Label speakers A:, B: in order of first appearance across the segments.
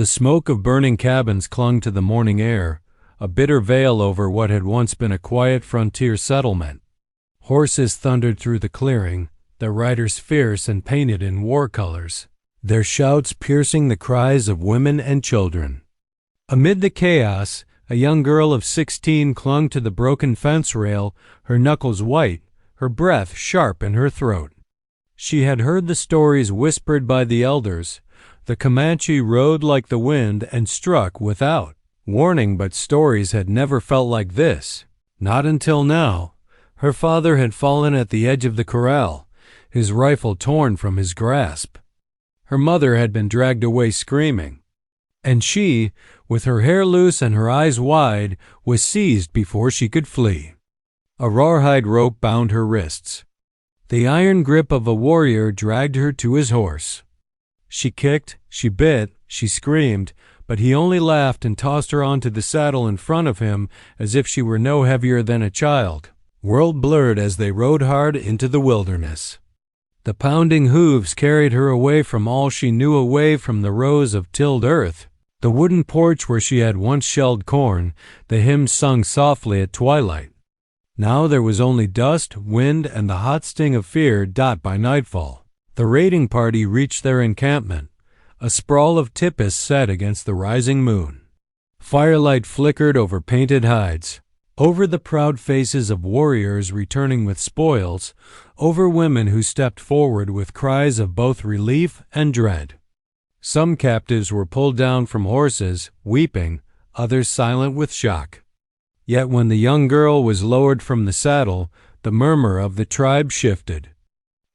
A: The smoke of burning cabins clung to the morning air, a bitter veil over what had once been a quiet frontier settlement. Horses thundered through the clearing, their riders fierce and painted in war colors, their shouts piercing the cries of women and children. Amid the chaos, a young girl of 16 clung to the broken fence rail, her knuckles white, her breath sharp in her throat. She had heard the stories whispered by the elders. The Comanche rode like the wind and struck without warning, but stories had never felt like this. Not until now. Her father had fallen at the edge of the corral, his rifle torn from his grasp. Her mother had been dragged away screaming. And she, with her hair loose and her eyes wide, was seized before she could flee. A rawhide rope bound her wrists. The iron grip of a warrior dragged her to his horse. She kicked, she bit, she screamed, but he only laughed and tossed her onto the saddle in front of him as if she were no heavier than a child. World blurred as they rode hard into the wilderness. The pounding hooves carried her away from all she knew, away from the rows of tilled earth, the wooden porch where she had once shelled corn, the hymns sung softly at twilight. Now there was only dust, wind, and the hot sting of fear by nightfall. The raiding party reached their encampment, a sprawl of tipis set against the rising moon. Firelight flickered over painted hides, over the proud faces of warriors returning with spoils, over women who stepped forward with cries of both relief and dread. Some captives were pulled down from horses, weeping, others silent with shock. Yet when the young girl was lowered from the saddle, the murmur of the tribe shifted.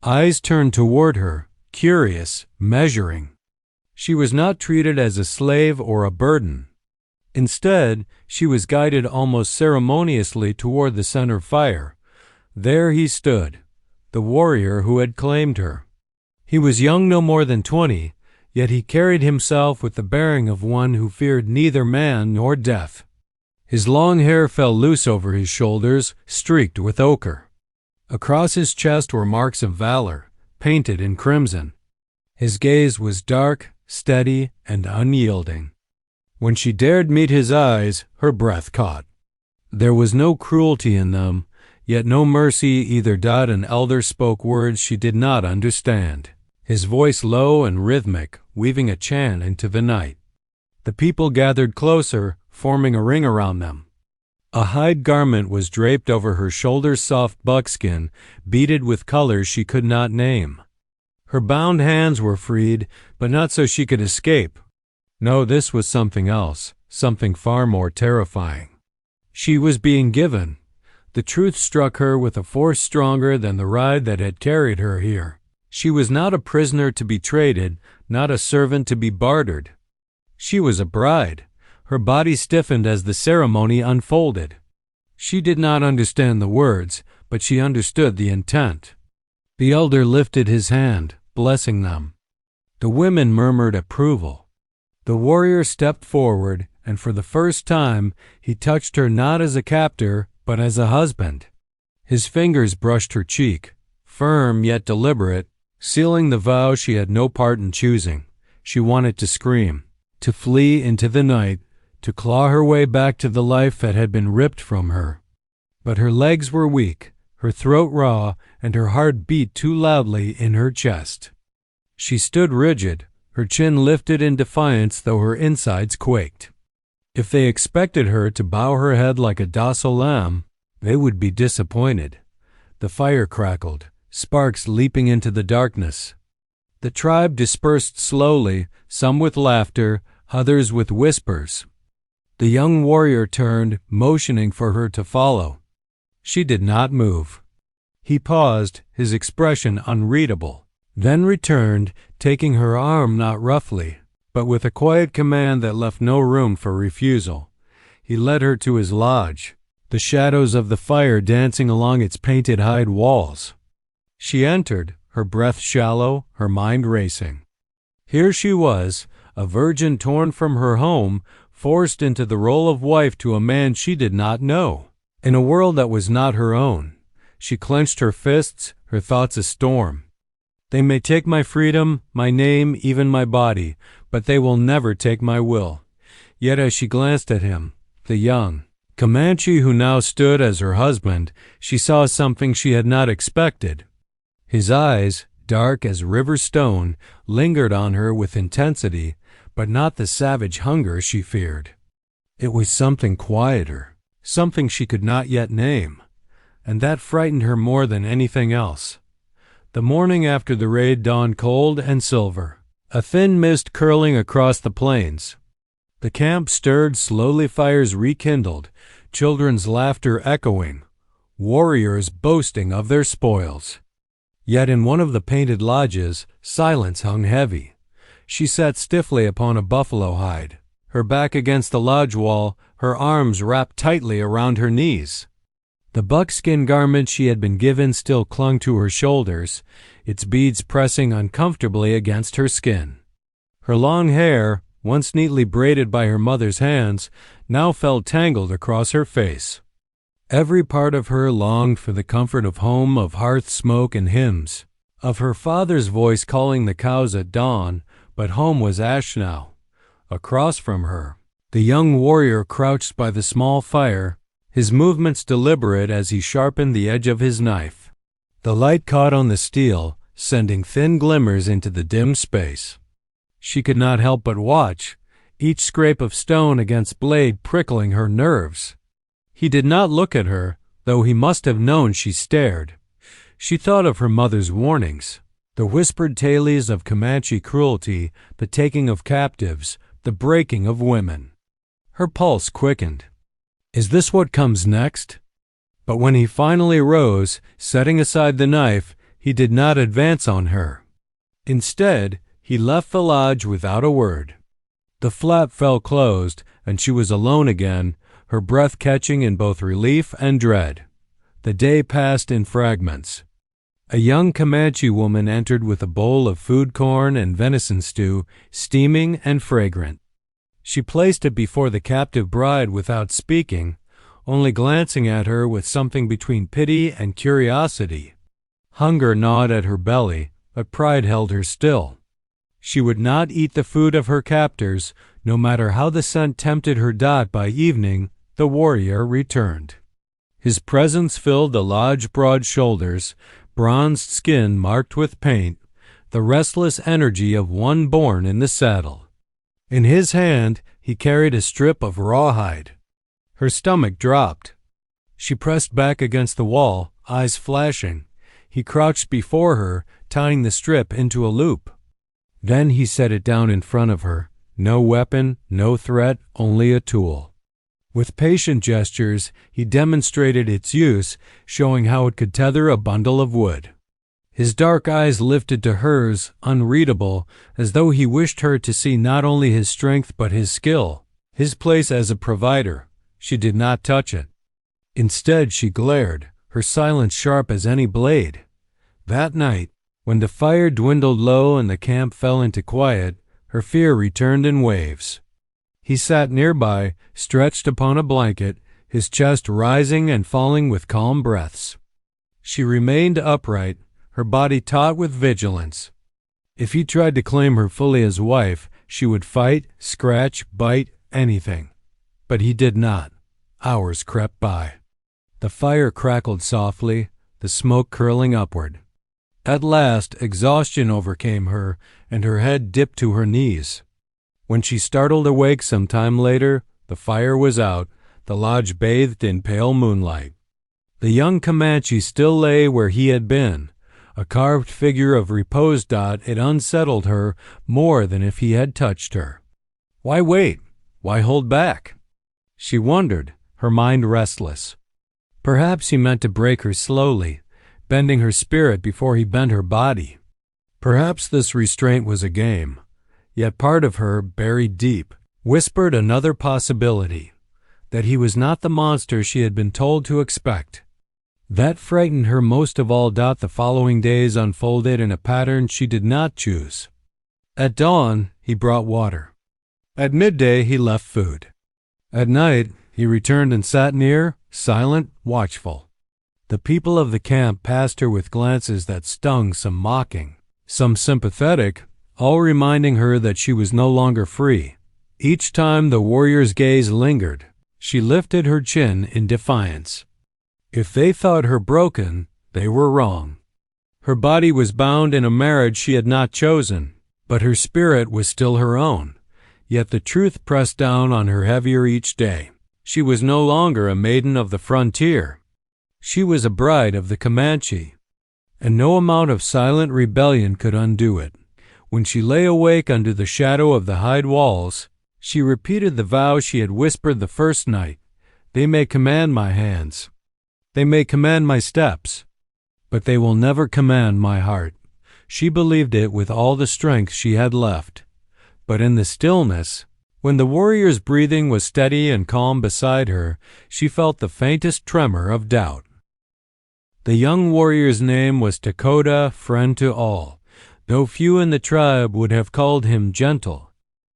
A: Eyes turned toward her, curious, measuring. She was not treated as a slave or a burden. Instead, she was guided almost ceremoniously toward the center fire. There he stood, the warrior who had claimed her. He was young, no more than 20, yet he carried himself with the bearing of one who feared neither man nor death. His long hair fell loose over his shoulders, streaked with ochre. Across his chest were marks of valor, painted in crimson. His gaze was dark, steady, and unyielding. When she dared meet his eyes, her breath caught. There was no cruelty in them, yet no mercy either. An elder spoke words she did not understand, his voice low and rhythmic, weaving a chant into the night. The people gathered closer, forming a ring around them. A hide garment was draped over her shoulders, soft buckskin, beaded with colors she could not name. Her bound hands were freed, but not so she could escape. No, this was something else, something far more terrifying. She was being given. The truth struck her with a force stronger than the ride that had carried her here. She was not a prisoner to be traded, not a servant to be bartered. She was a bride. Her body stiffened as the ceremony unfolded. She did not understand the words, but she understood the intent. The elder lifted his hand, blessing them. The women murmured approval. The warrior stepped forward, and for the first time he touched her not as a captor, but as a husband. His fingers brushed her cheek, firm yet deliberate, sealing the vow she had no part in choosing. She wanted to scream, to flee into the night, to claw her way back to the life that had been ripped from her. But her legs were weak, her throat raw, and her heart beat too loudly in her chest. She stood rigid, her chin lifted in defiance though her insides quaked. If they expected her to bow her head like a docile lamb, they would be disappointed. The fire crackled, sparks leaping into the darkness. The tribe dispersed slowly, some with laughter, others with whispers. The young warrior turned, motioning for her to follow. She did not move. He paused, his expression unreadable, then returned, taking her arm not roughly, but with a quiet command that left no room for refusal. He led her to his lodge, the shadows of the fire dancing along its painted hide walls. She entered, her breath shallow, her mind racing. Here she was, a virgin torn from her home, forced into the role of wife to a man she did not know, in a world that was not her own. She clenched her fists, her thoughts a storm. They may take my freedom, my name, even my body, but they will never take my will." Yet as she glanced at him, the young Comanche who now stood as her husband, she saw something she had not expected. His eyes, dark as river stone, lingered on her with intensity, but not the savage hunger she feared. It was something quieter, something she could not yet name, and that frightened her more than anything else. The morning after the raid dawned cold and silver, a thin mist curling across the plains. The camp stirred, slowly fires rekindled, children's laughter echoing, warriors boasting of their spoils. Yet in one of the painted lodges, silence hung heavy. She sat stiffly upon a buffalo hide, her back against the lodge wall, her arms wrapped tightly around her knees. The buckskin garment she had been given still clung to her shoulders, its beads pressing uncomfortably against her skin. Her long hair, once neatly braided by her mother's hands, now fell tangled across her face. Every part of her longed for the comfort of home, of hearth smoke and hymns, of her father's voice calling the cows at dawn, but home was ash now. Across from her, the young warrior crouched by the small fire, his movements deliberate as he sharpened the edge of his knife. The light caught on the steel, sending thin glimmers into the dim space. She could not help but watch, each scrape of stone against blade prickling her nerves. He did not look at her, though he must have known she stared. She thought of her mother's warnings, the whispered tales of Comanche cruelty, the taking of captives, the breaking of women. Her pulse quickened. Is this what comes next? But when he finally rose, setting aside the knife, he did not advance on her. Instead, he left the lodge without a word. The flap fell closed, and she was alone again, her breath catching in both relief and dread. The day passed in fragments. A young Comanche woman entered with a bowl of food corn and venison stew, steaming and fragrant. She placed it before the captive bride without speaking, only glancing at her with something between pity and curiosity. Hunger gnawed at her belly, but pride held her still. She would not eat the food of her captors, no matter how the scent tempted her. By evening, the warrior returned. His presence filled the lodge's broad shoulders, bronzed skin marked with paint, the restless energy of one born in the saddle. In his hand, he carried a strip of rawhide. Her stomach dropped. She pressed back against the wall, eyes flashing. He crouched before her, tying the strip into a loop. Then he set it down in front of her. No weapon, no threat, only a tool. With patient gestures, he demonstrated its use, showing how it could tether a bundle of wood. His dark eyes lifted to hers, unreadable, as though he wished her to see not only his strength but his skill, his place as a provider. She did not touch it. Instead, she glared, her silence sharp as any blade. That night, when the fire dwindled low and the camp fell into quiet, her fear returned in waves. He sat nearby, stretched upon a blanket, his chest rising and falling with calm breaths. She remained upright, her body taut with vigilance. If he tried to claim her fully as wife, she would fight, scratch, bite, anything. But he did not. Hours crept by. The fire crackled softly, the smoke curling upward. At last, exhaustion overcame her, and her head dipped to her knees. When she startled awake some time later, the fire was out, the lodge bathed in pale moonlight. The young Comanche still lay where he had been, a carved figure of repose. It unsettled her more than if he had touched her. Why wait? Why hold back? She wondered, her mind restless. Perhaps he meant to break her slowly, bending her spirit before he bent her body. Perhaps this restraint was a game, yet part of her, buried deep, whispered another possibility, that he was not the monster she had been told to expect. That frightened her most of all. The following days unfolded in a pattern she did not choose. At dawn, he brought water. At midday, he left food. At night, he returned and sat near, silent, watchful. The people of the camp passed her with glances that stung some mocking. some sympathetic, all reminding her that she was no longer free. Each time the warrior's gaze lingered, she lifted her chin in defiance. If they thought her broken, they were wrong. Her body was bound in a marriage she had not chosen, but her spirit was still her own. Yet the truth pressed down on her heavier each day. She was no longer a maiden of the frontier. She was a bride of the Comanche, and no amount of silent rebellion could undo it. When she lay awake under the shadow of the hide walls, she repeated the vow she had whispered the first night. They may command my hands. They may command my steps, but they will never command my heart. She believed it with all the strength she had left. But in the stillness, when the warrior's breathing was steady and calm beside her, she felt the faintest tremor of doubt. The young warrior's name was Dakota, friend to all, though few in the tribe would have called him gentle.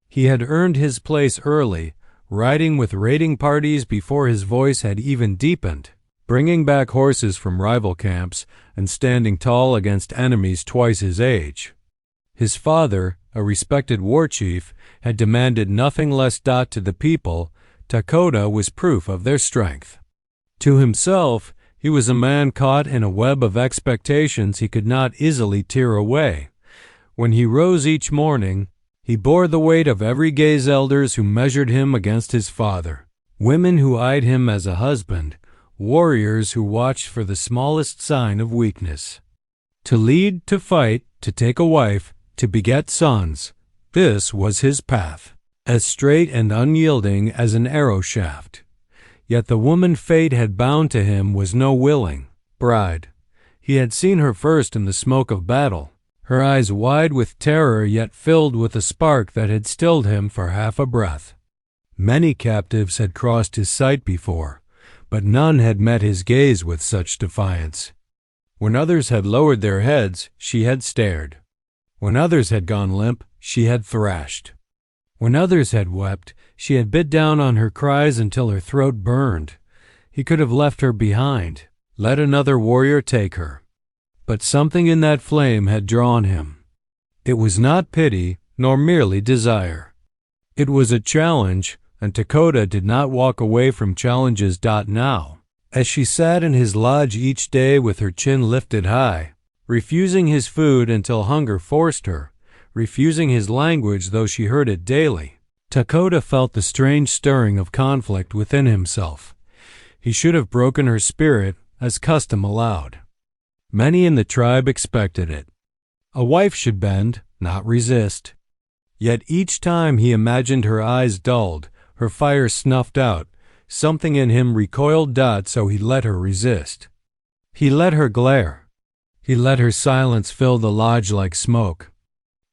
A: He had earned his place early, riding with raiding parties before his voice had even deepened, bringing back horses from rival camps and standing tall against enemies twice his age. His father, a respected war chief, had demanded nothing less to the people. Dakota was proof of their strength. To himself, he was a man caught in a web of expectations he could not easily tear away. When he rose each morning, he bore the weight of every gaze elders who measured him against his father, women who eyed him as a husband, warriors who watched for the smallest sign of weakness. To lead, to fight, to take a wife, to beget sons, this was his path, as straight and unyielding as an arrow shaft. Yet the woman fate had bound to him was no willing bride. He had seen her first in the smoke of battle, her eyes wide with terror yet filled with a spark that had stilled him for half a breath. Many captives had crossed his sight before, but none had met his gaze with such defiance. When others had lowered their heads, she had stared. When others had gone limp, she had thrashed. When others had wept, she had bit down on her cries until her throat burned. He could have left her behind, let another warrior take her. But something in that flame had drawn him. It was not pity, nor merely desire. It was a challenge, and Dakota did not walk away from challenges. Now, as she sat in his lodge each day with her chin lifted high, refusing his food until hunger forced her, refusing his language though she heard it daily, Dakota felt the strange stirring of conflict within himself. He should have broken her spirit, as custom allowed. Many in the tribe expected it. A wife should bend, not resist. Yet each time he imagined her eyes dulled, her fire snuffed out, something in him recoiled. So he let her resist. He let her glare. He let her silence fill the lodge like smoke.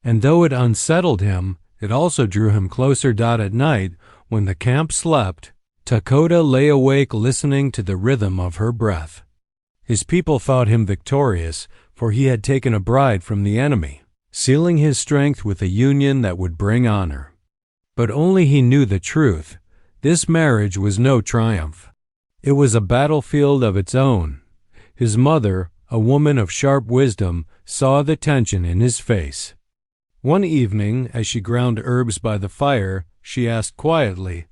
A: And though it unsettled him, it also drew him closer. At night, when the camp slept, Dakota lay awake listening to the rhythm of her breath. His people thought him victorious, for he had taken a bride from the enemy, sealing his strength with a union that would bring honor. But only he knew the truth. This marriage was no triumph. It was a battlefield of its own. His mother, a woman of sharp wisdom, saw the tension in his face. One evening, as she ground herbs by the fire, she asked quietly,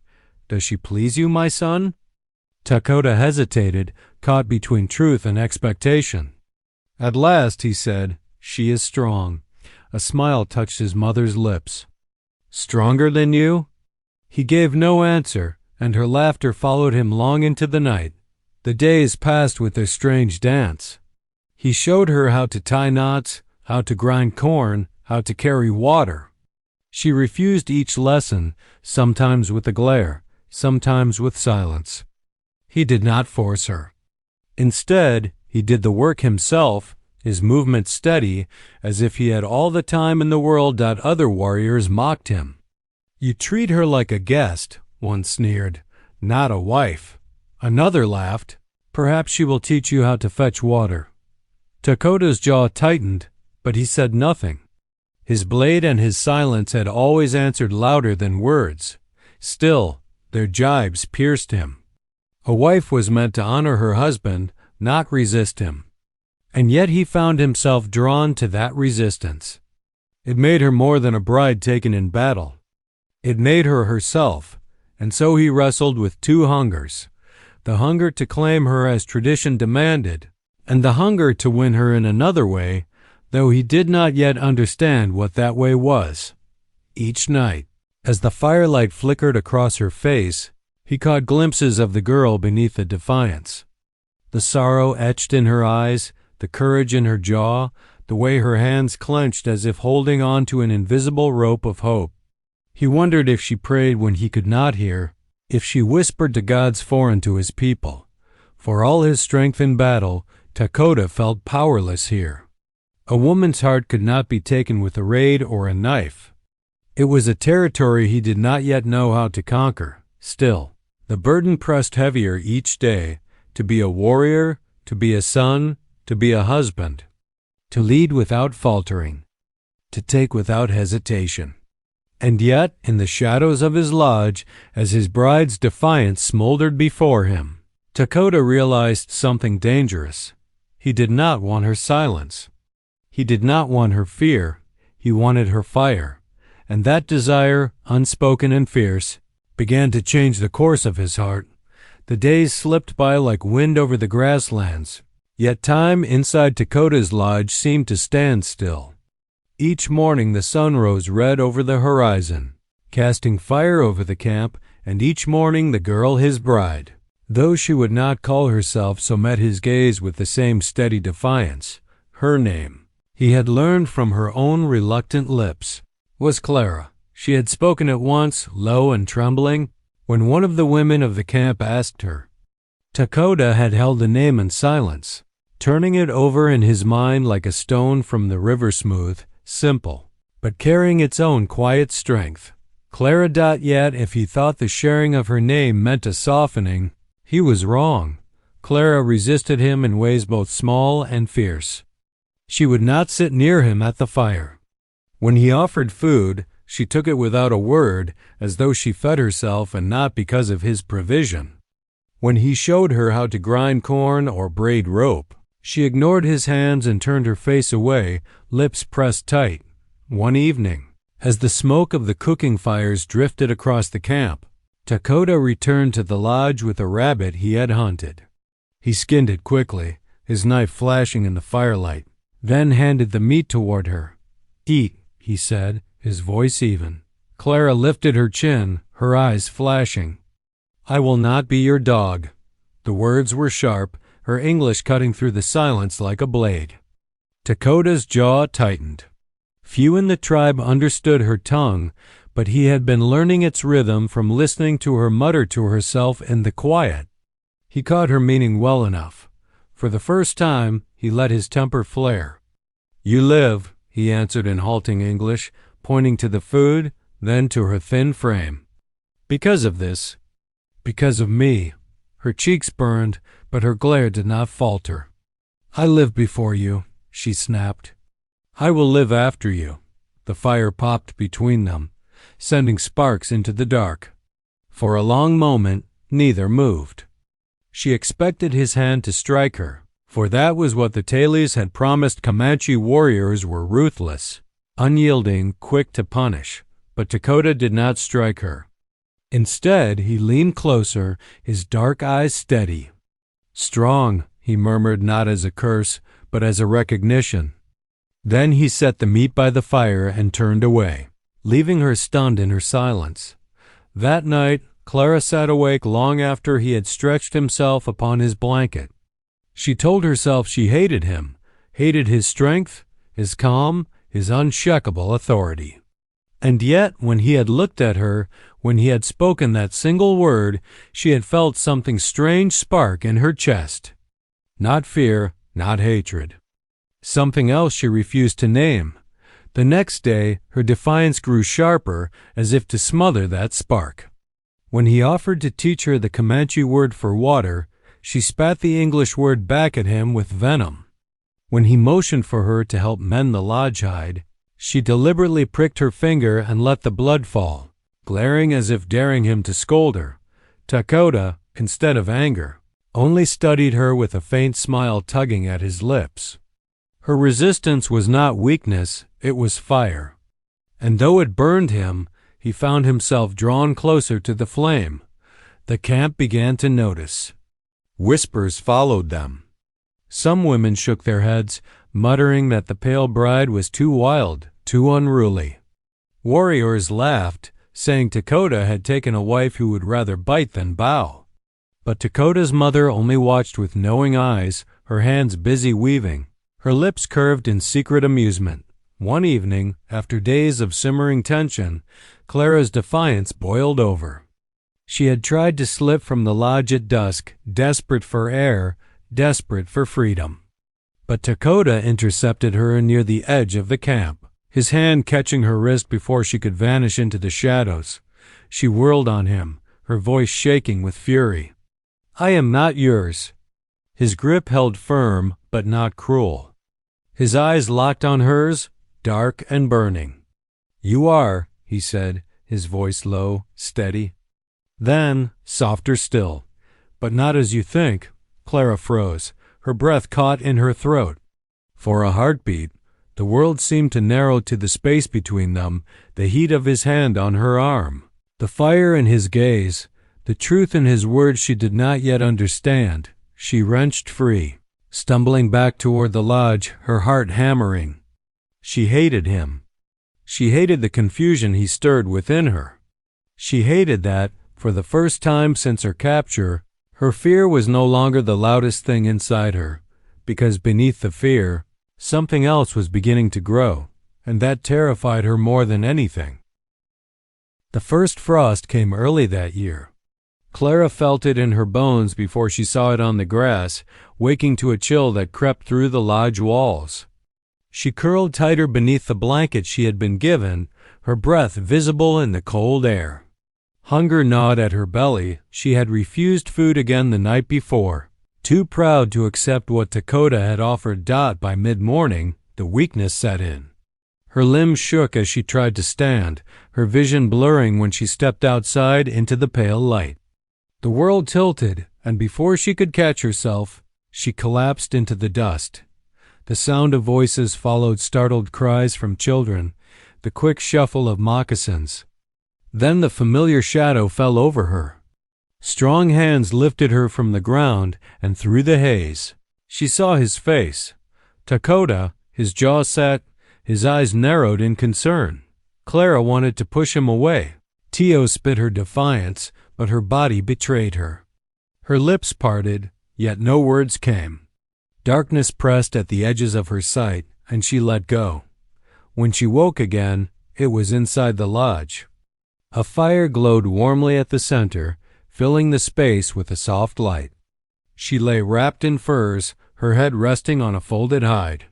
A: "Does she please you, my son?" Dakota hesitated, caught between truth and expectation. At last he said, "She is strong." A smile touched his mother's lips. "Stronger than you?" He gave no answer, and her laughter followed him long into the night. The days passed with their strange dance. He showed her how to tie knots, how to grind corn, how to carry water. She refused each lesson, sometimes with a glare, sometimes with silence. He did not force her. Instead, he did the work himself, his movements steady, as if he had all the time in the world. Other warriors mocked him. "You treat her like a guest," one sneered, "not a wife." Another laughed, "Perhaps she will teach you how to fetch water." Dakota's jaw tightened, but he said nothing. His blade and his silence had always answered louder than words. Still, their jibes pierced him. A wife was meant to honor her husband, not resist him. And yet he found himself drawn to that resistance. It made her more than a bride taken in battle. It made her herself, and so he wrestled with two hungers, the hunger to claim her as tradition demanded, and the hunger to win her in another way, though he did not yet understand what that way was. Each night, as the firelight flickered across her face, he caught glimpses of the girl beneath the defiance. The sorrow etched in her eyes, the courage in her jaw, the way her hands clenched as if holding on to an invisible rope of hope. He wondered if she prayed when he could not hear, if she whispered to gods foreign to his people. For all his strength in battle, Dakota felt powerless here. A woman's heart could not be taken with a raid or a knife. It was a territory he did not yet know how to conquer. Still, the burden pressed heavier each day, to be a warrior, to be a son, to be a husband, to lead without faltering, to take without hesitation. And yet, in the shadows of his lodge, as his bride's defiance smoldered before him, Dakota realized something dangerous. He did not want her silence. He did not want her fear. He wanted her fire. And that desire, unspoken and fierce, began to change the course of his heart. The days slipped by like wind over the grasslands, yet time inside Dakota's lodge seemed to stand still. Each morning the sun rose red over the horizon, casting fire over the camp, and each morning the girl, his bride, though she would not call herself so, met his gaze with the same steady defiance. Her name, he had learned from her own reluctant lips, was Clara. She had spoken it once, low and trembling, when one of the women of the camp asked her. Dakota had held the name in silence, turning it over in his mind like a stone from the river, smooth, simple, but carrying its own quiet strength. Clara. Yet if he thought the sharing of her name meant a softening, he was wrong. Clara resisted him in ways both small and fierce. She would not sit near him at the fire. When he offered food, she took it without a word, as though she fed herself and not because of his provision. When he showed her how to grind corn or braid rope, she ignored his hands and turned her face away, lips pressed tight. One evening, as the smoke of the cooking fires drifted across the camp, Dakota returned to the lodge with a rabbit he had hunted. He skinned it quickly, his knife flashing in the firelight, then handed the meat toward her. "Eat," he said, his voice even. Clara lifted her chin, her eyes flashing. "I will not be your dog." The words were sharp, her English cutting through the silence like a blade. Dakota's jaw tightened. Few in the tribe understood her tongue, but he had been learning its rhythm from listening to her mutter to herself in the quiet. He caught her meaning well enough. For the first time, he let his temper flare. "You live," he answered in halting English, pointing to the food, then to her thin frame. "Because of this. Because of me." Her cheeks burned, but her glare did not falter. "I live before you," she snapped. "I will live after you." The fire popped between them, sending sparks into the dark. For a long moment, neither moved. She expected his hand to strike her, for that was what the Tailies had promised. Comanche warriors were ruthless, unyielding, quick to punish, but Dakota did not strike her. Instead, he leaned closer, his dark eyes steady. "Strong," he murmured, not as a curse, but as a recognition. Then he set the meat by the fire and turned away, leaving her stunned in her silence. That night, Clara sat awake long after he had stretched himself upon his blanket. She told herself she hated him, hated his strength, his calm, his unshakable authority. And yet, when he had looked at her, when he had spoken that single word, she had felt something strange spark in her chest. Not fear, not hatred. Something else she refused to name. The next day, her defiance grew sharper, as if to smother that spark. When he offered to teach her the Comanche word for water, she spat the English word back at him with venom. When he motioned for her to help mend the lodge hide, she deliberately pricked her finger and let the blood fall, glaring as if daring him to scold her. Dakota, instead of anger, only studied her with a faint smile tugging at his lips. Her resistance was not weakness, it was fire. And though it burned him, he found himself drawn closer to the flame. The camp began to notice. Whispers followed them. Some women shook their heads, muttering that the pale bride was too wild, too unruly. Warriors laughed, saying Dakota had taken a wife who would rather bite than bow. But Dakota's mother only watched with knowing eyes, her hands busy weaving, her lips curved in secret amusement. One evening, after days of simmering tension, Clara's defiance boiled over. She had tried to slip from the lodge at dusk, desperate for air, desperate for freedom. But Dakota intercepted her near the edge of the camp, his hand catching her wrist before she could vanish into the shadows. She whirled on him, her voice shaking with fury. "I am not yours." His grip held firm, but not cruel. His eyes locked on hers, dark and burning. "You are," he said, his voice low, steady. Then, softer still. "But not as you think." Clara froze, her breath caught in her throat. For a heartbeat, the world seemed to narrow to the space between them, the heat of his hand on her arm, the fire in his gaze, the truth in his words she did not yet understand. She wrenched free, stumbling back toward the lodge, her heart hammering. She hated him. She hated the confusion he stirred within her. She hated that, for the first time since her capture, her fear was no longer the loudest thing inside her, because beneath the fear, something else was beginning to grow, and that terrified her more than anything. The first frost came early that year. Clara felt it in her bones before she saw it on the grass, waking to a chill that crept through the lodge walls. She curled tighter beneath the blanket she had been given, her breath visible in the cold air. Hunger gnawed at her belly. She had refused food again the night before. Too proud to accept what Dakota had offered. By mid-morning, the weakness set in. Her limbs shook as she tried to stand, her vision blurring when she stepped outside into the pale light. The world tilted, and before she could catch herself, she collapsed into the dust. The sound of voices followed startled cries from children, the quick shuffle of moccasins. Then the familiar shadow fell over her. Strong hands lifted her from the ground and through the haze. She saw his face. Dakota, his jaw set, his eyes narrowed in concern. Clara wanted to push him away. Tio spit her defiance, but her body betrayed her. Her lips parted, yet no words came. Darkness pressed at the edges of her sight, and she let go. When she woke again, it was inside the lodge. A fire glowed warmly at the center, filling the space with a soft light. She lay wrapped in furs, her head resting on a folded hide.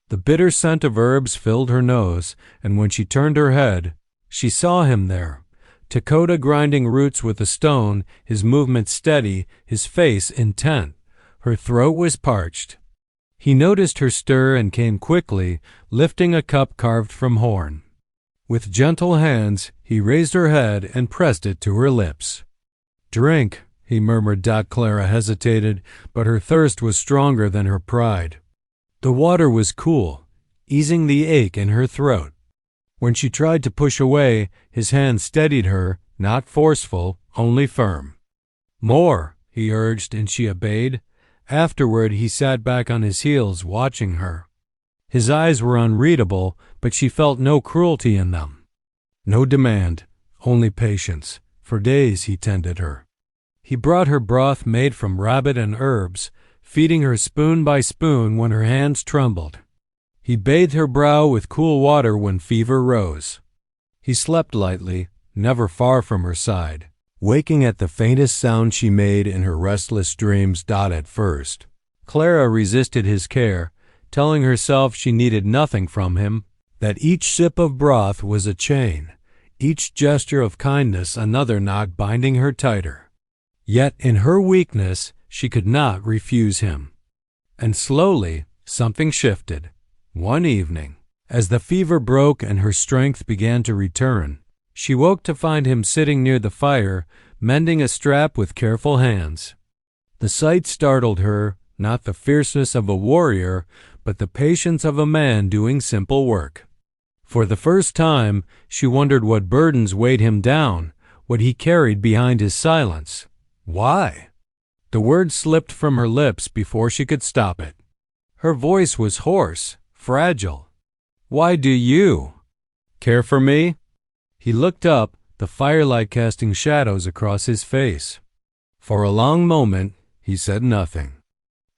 A: The bitter scent of herbs filled her nose, and when she turned her head, she saw him there. Dakota grinding roots with a stone, his movements steady, his face intent. Her throat was parched. He noticed her stir and came quickly, lifting a cup carved from horn. With gentle hands, he raised her head and pressed it to her lips. "Drink," he murmured. Clara hesitated, but her thirst was stronger than her pride. The water was cool, easing the ache in her throat. When she tried to push away, his hand steadied her, not forceful, only firm. "More," he urged, and she obeyed. Afterward, he sat back on his heels, watching her. His eyes were unreadable, but she felt no cruelty in them. No demand, only patience. For days he tended her. He brought her broth made from rabbit and herbs, feeding her spoon by spoon when her hands trembled. He bathed her brow with cool water when fever rose. He slept lightly, never far from her side, waking at the faintest sound she made in her restless dreams. At first, Clara resisted his care, telling herself she needed nothing from him, that each sip of broth was a chain, each gesture of kindness another knot binding her tighter. Yet in her weakness she could not refuse him. And slowly something shifted. One evening, as the fever broke and her strength began to return, she woke to find him sitting near the fire, mending a strap with careful hands. The sight startled her, not the fierceness of a warrior, but the patience of a man doing simple work. For the first time, she wondered what burdens weighed him down, what he carried behind his silence. Why? The word slipped from her lips before she could stop it. Her voice was hoarse, fragile. Why do you care for me? He looked up, the firelight casting shadows across his face. For a long moment, he said nothing.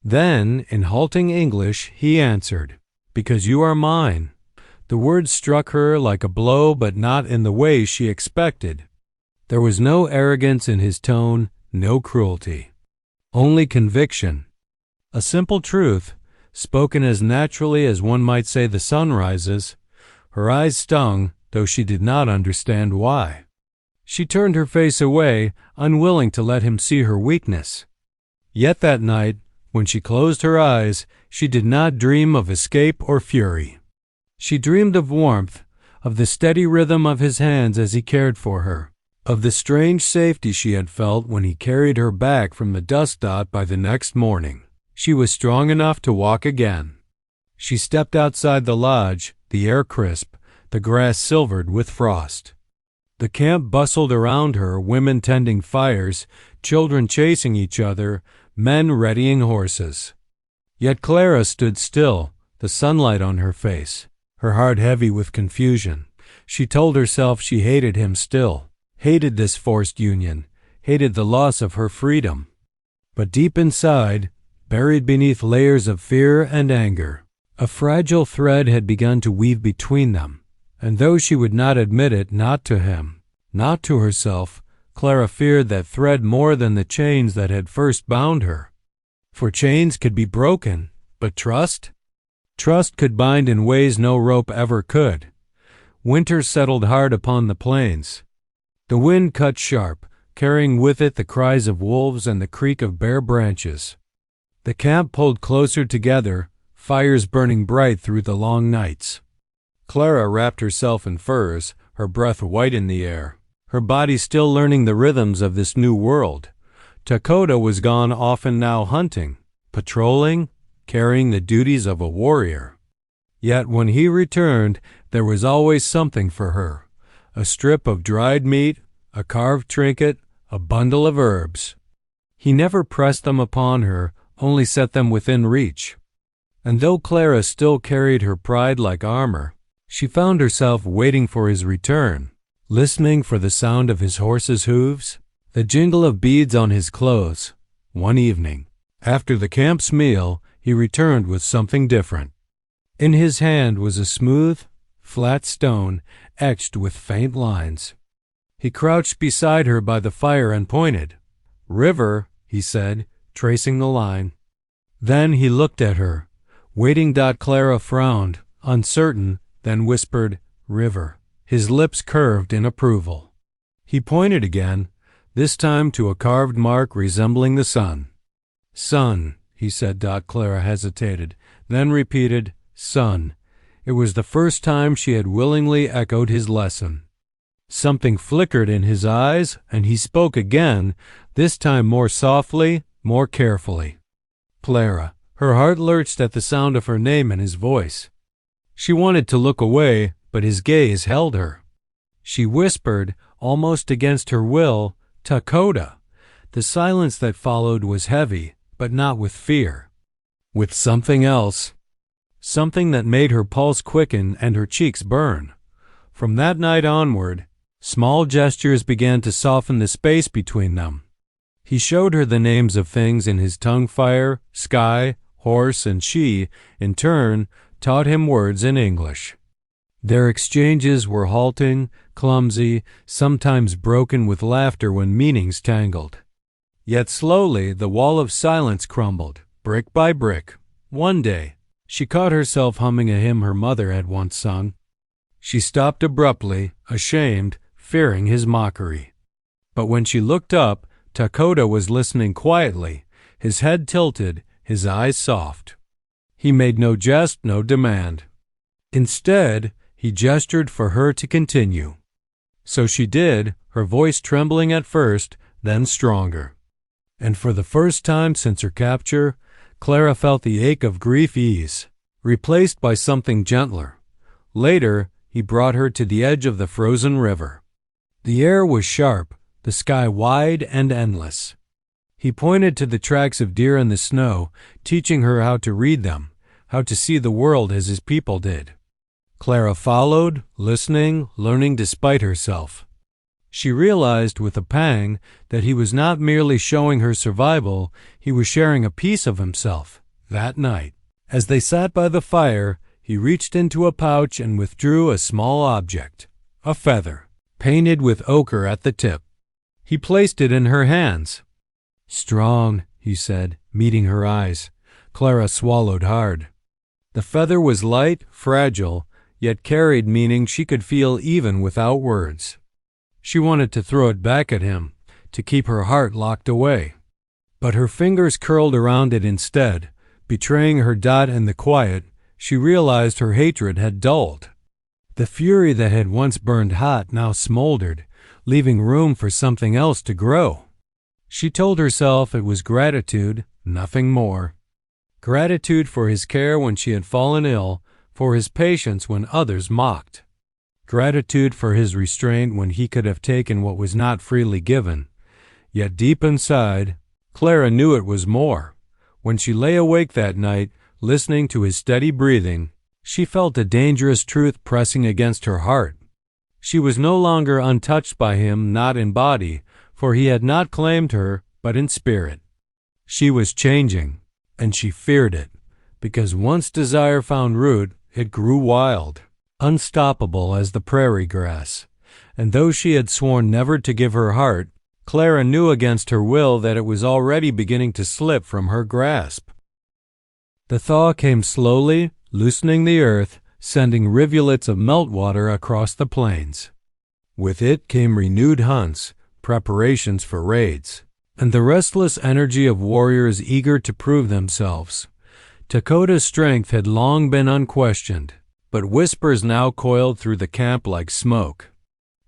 A: Then, in halting English, he answered, "Because you are mine." The words struck her like a blow, but not in the way she expected. There was no arrogance in his tone, no cruelty. Only conviction. A simple truth, spoken as naturally as one might say the sun rises. Her eyes stung, though she did not understand why. She turned her face away, unwilling to let him see her weakness. Yet that night, when she closed her eyes, she did not dream of escape or fury. She dreamed of warmth, of the steady rhythm of his hands as he cared for her, of the strange safety she had felt when he carried her back from the dust dot by the next morning. She was strong enough to walk again. She stepped outside the lodge, the air crisp, the grass silvered with frost. The camp bustled around her, women tending fires, children chasing each other, men readying horses. Yet Clara stood still, the sunlight on her face, her heart heavy with confusion. She told herself she hated him still, hated this forced union, hated the loss of her freedom. But deep inside, buried beneath layers of fear and anger, a fragile thread had begun to weave between them. And though she would not admit it, not to him, not to herself, Clara feared that thread more than the chains that had first bound her. For chains could be broken, but trust? Trust could bind in ways no rope ever could. Winter settled hard upon the plains. The wind cut sharp, carrying with it the cries of wolves and the creak of bare branches. The camp pulled closer together, fires burning bright through the long nights. Clara wrapped herself in furs, her breath white in the air, her body still learning the rhythms of this new world. Dakota was gone, often now hunting, patrolling, carrying the duties of a warrior. Yet when he returned, there was always something for her, a strip of dried meat, a carved trinket, a bundle of herbs. He never pressed them upon her, only set them within reach. And though Clara still carried her pride like armor, she found herself waiting for his return, listening for the sound of his horse's hooves, the jingle of beads on his clothes. One evening, after the camp's meal, he returned with something different. In his hand was a smooth, flat stone etched with faint lines. He crouched beside her by the fire and pointed. "River," he said, tracing the line. Then he looked at her, waiting. Clara frowned, uncertain, then whispered, "River." His lips curved in approval. He pointed again, this time to a carved mark resembling the sun. "Sun," he said. Clara hesitated, then repeated, "Sun." It was the first time she had willingly echoed his lesson. Something flickered in his eyes, and he spoke again, this time more softly, more carefully. Clara. Her heart lurched at the sound of her name and his voice. She wanted to look away, but his gaze held her. She whispered, almost against her will, "Dakota." The silence that followed was heavy, but not with fear. With something else. Something that made her pulse quicken and her cheeks burn. From that night onward, small gestures began to soften the space between them. He showed her the names of things in his tongue: fire, sky, horse, and she, in turn, taught him words in English. Their exchanges were halting, clumsy, sometimes broken with laughter when meanings tangled. Yet slowly the wall of silence crumbled, brick by brick. One day, she caught herself humming a hymn her mother had once sung. She stopped abruptly, ashamed, fearing his mockery. But when she looked up, Dakota was listening quietly, his head tilted, his eyes soft. He made no jest, no demand. Instead, he gestured for her to continue. So she did, her voice trembling at first, then stronger. And for the first time since her capture, Clara felt the ache of grief ease. replaced by something gentler. Later, he brought her to the edge of the frozen river. The air was sharp, the sky wide and endless. He pointed to the tracks of deer in the snow, teaching her how to read them, how to see the world as his people did. Clara followed, listening, learning despite herself. She realized with a pang that he was not merely showing her survival, he was sharing a piece of himself. That night, as they sat by the fire, he reached into a pouch and withdrew a small object, a feather, painted with ochre at the tip. He placed it in her hands. "Strong," he said, meeting her eyes. Clara swallowed hard. The feather was light, fragile, yet carried meaning she could feel even without words. She wanted to throw it back at him, to keep her heart locked away. But her fingers curled around it instead. Betraying her dot in the quiet, she realized her hatred had dulled. The fury that had once burned hot now smoldered, leaving room for something else to grow. She told herself it was gratitude, nothing more. Gratitude for his care when she had fallen ill, for his patience when others mocked. Gratitude for his restraint when he could have taken what was not freely given. Yet deep inside, Clara knew it was more. When she lay awake that night, listening to his steady breathing, she felt a dangerous truth pressing against her heart. She was no longer untouched by him, not in body, for he had not claimed her, but in spirit. She was changing, and she feared it, because once desire found root, it grew wild, unstoppable as the prairie grass. And though she had sworn never to give her heart, Clara knew against her will that it was already beginning to slip from her grasp. The thaw came slowly, loosening the earth, sending rivulets of meltwater across the plains. With it came renewed hunts, preparations for raids, and the restless energy of warriors eager to prove themselves. Dakota's strength had long been unquestioned, but whispers now coiled through the camp like smoke.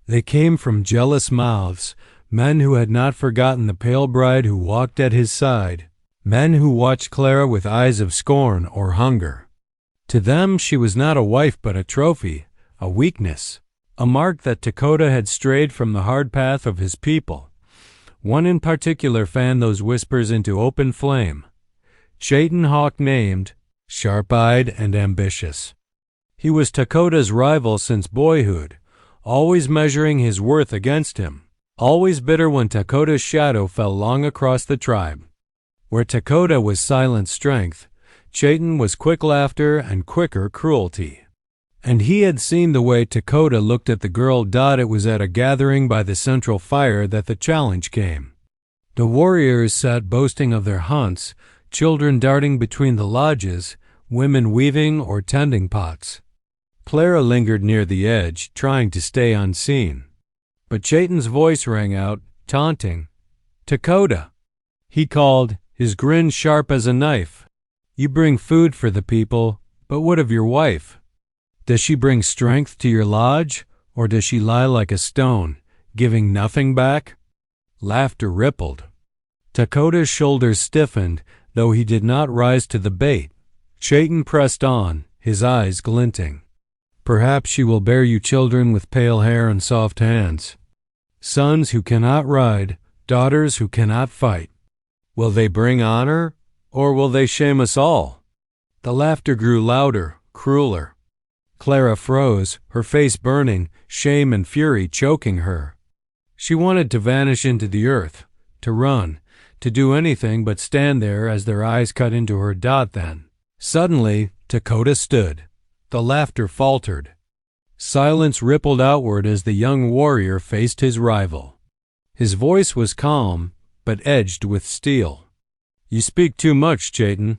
A: They came from jealous mouths, men who had not forgotten the pale bride who walked at his side, men who watched Clara with eyes of scorn or hunger. To them she was not a wife but a trophy, a weakness, a mark that Dakota had strayed from the hard path of his people. One in particular fanned those whispers into open flame. Chayton Hawk named, sharp-eyed and ambitious. He was Dakota's rival since boyhood, always measuring his worth against him, always bitter when Dakota's shadow fell long across the tribe. Where Dakota was silent strength, Chayton was quick laughter and quicker cruelty. And he had seen the way Dakota looked at the girl Dot. It was at a gathering by the central fire that the challenge came. The warriors sat boasting of their hunts, children darting between the lodges, women weaving or tending pots. Clara lingered near the edge, trying to stay unseen. But Chayton's voice rang out, taunting. "Dakota!" He called, his grin sharp as a knife. "You bring food for the people, but what of your wife? Does she bring strength to your lodge, or does she lie like a stone, giving nothing back?" Laughter rippled. Dakota's shoulders stiffened, though he did not rise to the bait. Chayton pressed on, his eyes glinting. "Perhaps she will bear you children with pale hair and soft hands. Sons who cannot ride, daughters who cannot fight. Will they bring honor, or will they shame us all?" The laughter grew louder, crueler. Clara froze, her face burning, shame and fury choking her. She wanted to vanish into the earth, to run, to do anything but stand there as their eyes cut into her Dot then. Suddenly, Dakota stood. The laughter faltered. Silence rippled outward as the young warrior faced his rival. His voice was calm, but edged with steel. "You speak too much, Chayton.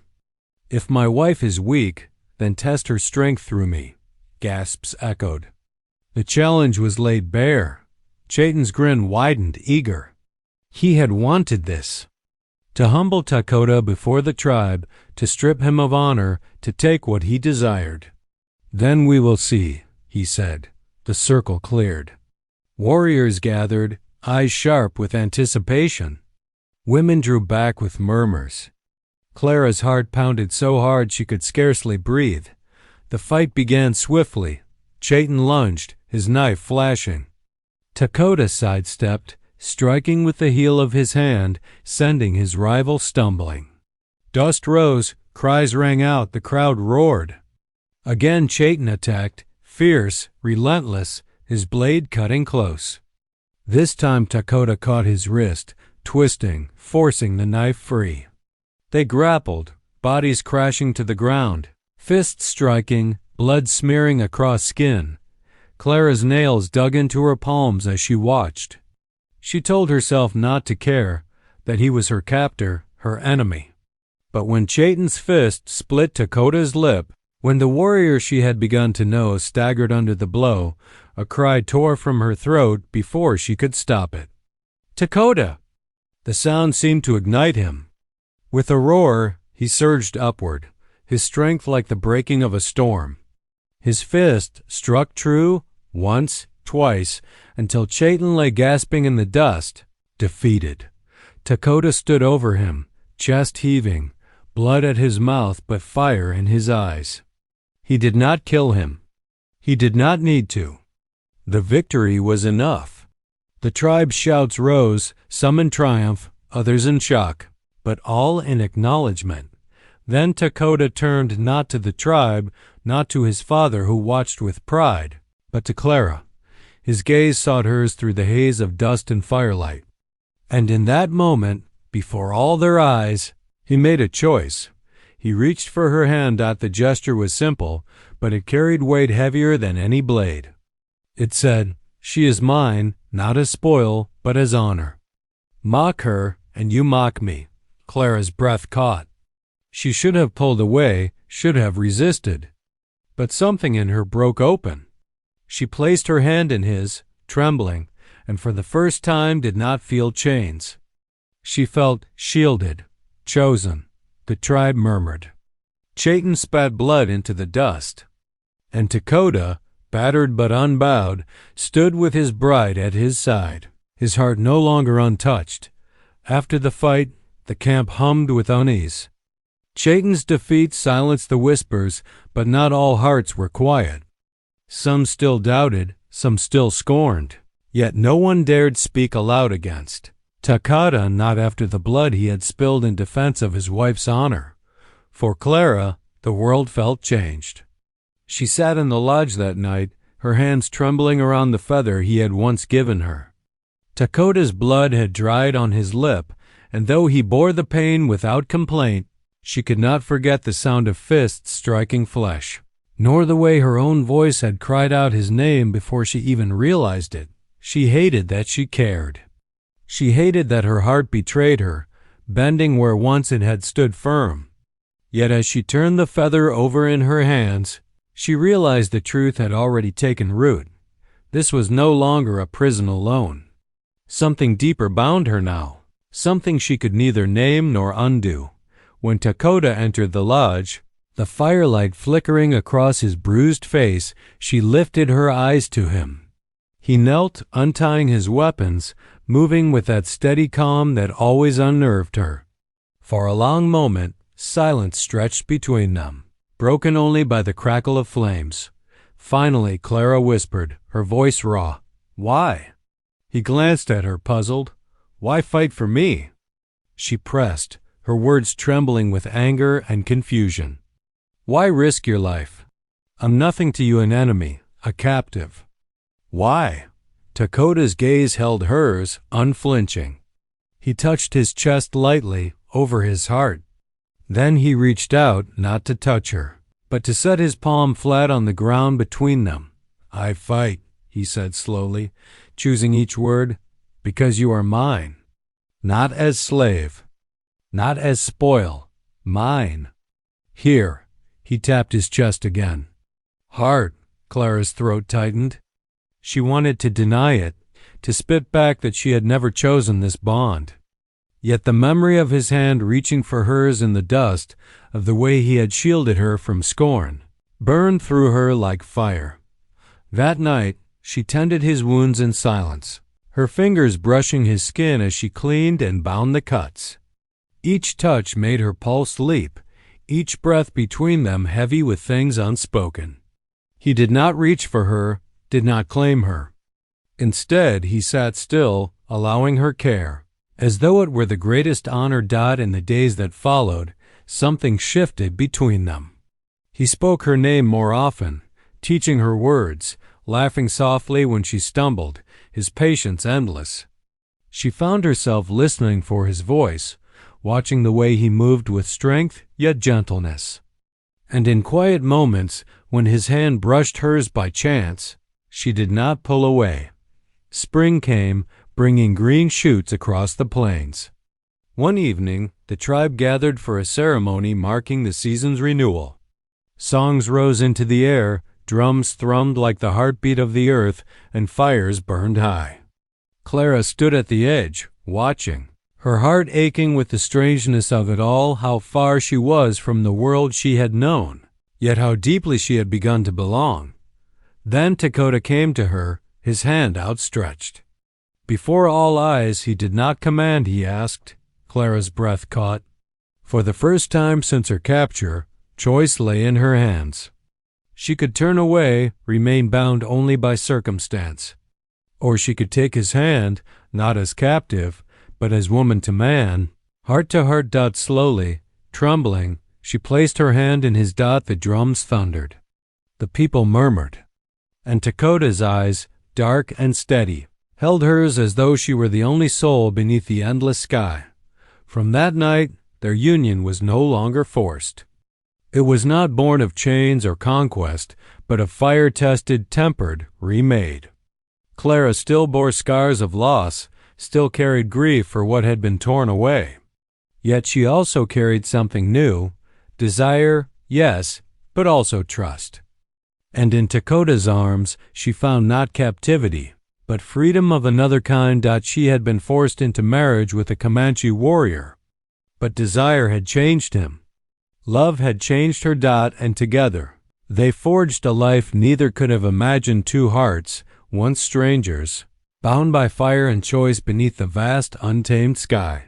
A: If my wife is weak, then test her strength through me," gasps echoed. The challenge was laid bare. Chayton's grin widened, eager. He had wanted this. To humble Dakota before the tribe, to strip him of honor, to take what he desired. "Then we will see," he said. The circle cleared. Warriors gathered, eyes sharp with anticipation. Women drew back with murmurs. Clara's heart pounded so hard she could scarcely breathe. The fight began swiftly. Chayton lunged, his knife flashing. Dakota sidestepped, striking with the heel of his hand, sending his rival stumbling. Dust rose, cries rang out, the crowd roared. Again Chayton attacked, fierce, relentless, his blade cutting close. This time Dakota caught his wrist, twisting, forcing the knife free. They grappled, bodies crashing to the ground, fists striking, blood smearing across skin. Clara's nails dug into her palms as she watched. She told herself not to care, that he was her captor, her enemy. But when Chayton's fist split Dakota's lip, when the warrior she had begun to know staggered under the blow, a cry tore from her throat before she could stop it. "Dakota!" The sound seemed to ignite him. With a roar, he surged upward, his strength like the breaking of a storm. His fist struck true, once, twice, until Chayton lay gasping in the dust, defeated. Dakota stood over him, chest heaving, blood at his mouth but fire in his eyes. He did not kill him. He did not need to. The victory was enough. The tribe's shouts rose, some in triumph, others in shock, but all in acknowledgement. Then Dakota turned not to the tribe, not to his father who watched with pride, but to Clara. His gaze sought hers through the haze of dust and firelight. And in that moment, before all their eyes, he made a choice. He reached for her hand. The gesture was simple, but it carried weight heavier than any blade. It said, "She is mine, not as spoil, but as honor." Mock her, and you mock me. Clara's breath caught. She should have pulled away, should have resisted. But something in her broke open. She placed her hand in his, trembling, and for the first time did not feel chains. She felt shielded, chosen. The tribe murmured. Chayton spat blood into the dust. And Dakota, battered but unbowed, stood with his bride at his side, his heart no longer untouched. After the fight, the camp hummed with unease. Chayton's defeat silenced the whispers, but not all hearts were quiet. Some still doubted, some still scorned, yet no one dared speak aloud against. Dakota, not after the blood he had spilled in defense of his wife's honor. For Clara, the world felt changed. She sat in the lodge that night, her hands trembling around the feather he had once given her. Dakota's blood had dried on his lip, and though he bore the pain without complaint, she could not forget the sound of fists striking flesh, nor the way her own voice had cried out his name before she even realized it. She hated that she cared. She hated that her heart betrayed her, bending where once it had stood firm. Yet as she turned the feather over in her hands, she realized the truth had already taken root. This was no longer a prison alone. Something deeper bound her now, something she could neither name nor undo. When Dakota entered the lodge, the firelight flickering across his bruised face, she lifted her eyes to him. He knelt, untying his weapons, moving with that steady calm that always unnerved her. For a long moment, silence stretched between them, broken only by the crackle of flames. Finally, Clara whispered, her voice raw, "Why?" He glanced at her, puzzled. "Why fight for me?" She pressed, her words trembling with anger and confusion. "Why risk your life? I'm nothing to you, an enemy, a captive." "Why?" Dakota's gaze held hers, unflinching. He touched his chest lightly, over his heart. Then he reached out, not to touch her, but to set his palm flat on the ground between them. "I fight," he said slowly, choosing each word, "because you are mine. Not as slave, not as spoil, mine. Here." He tapped his chest again. "Heart." Clara's throat tightened. She wanted to deny it, to spit back that she had never chosen this bond. Yet the memory of his hand reaching for hers in the dust, of the way he had shielded her from scorn, burned through her like fire. That night, she tended his wounds in silence, her fingers brushing his skin as she cleaned and bound the cuts. Each touch made her pulse leap, each breath between them heavy with things unspoken. He did not reach for her, did not claim her. Instead, he sat still, allowing her care. As though it were the greatest honor. In the days that followed, something shifted between them. He spoke her name more often, teaching her words, laughing softly when she stumbled, his patience endless. She found herself listening for his voice, watching the way he moved with strength yet gentleness. And in quiet moments, when his hand brushed hers by chance, she did not pull away. Spring came, bringing green shoots across the plains. One evening, the tribe gathered for a ceremony marking the season's renewal. Songs rose into the air, drums thrummed like the heartbeat of the earth, and fires burned high. Clara stood at the edge, watching, her heart aching with the strangeness of it all, how far she was from the world she had known, yet how deeply she had begun to belong. Then Dakota came to her, his hand outstretched. Before all eyes, he did not command, he asked. Clara's breath caught. For the first time since her capture, choice lay in her hands. She could turn away, remain bound only by circumstance. Or she could take his hand, not as captive, but as woman to man. Heart to heart. Slowly, trembling, she placed her hand in his. The drums thundered. The people murmured. And Dakota's eyes, dark and steady, held hers as though she were the only soul beneath the endless sky. From that night, their union was no longer forced. It was not born of chains or conquest, but of fire-tested, tempered, remade. Clara still bore scars of loss, still carried grief for what had been torn away. Yet she also carried something new, desire, yes, but also trust. And in Dakota's arms she found not captivity, but freedom of another kind. She had been forced into marriage with a Comanche warrior, but desire had changed him. Love had changed her. And together, they forged a life neither could have imagined. Two hearts, once strangers, bound by fire and choice beneath the vast, untamed sky.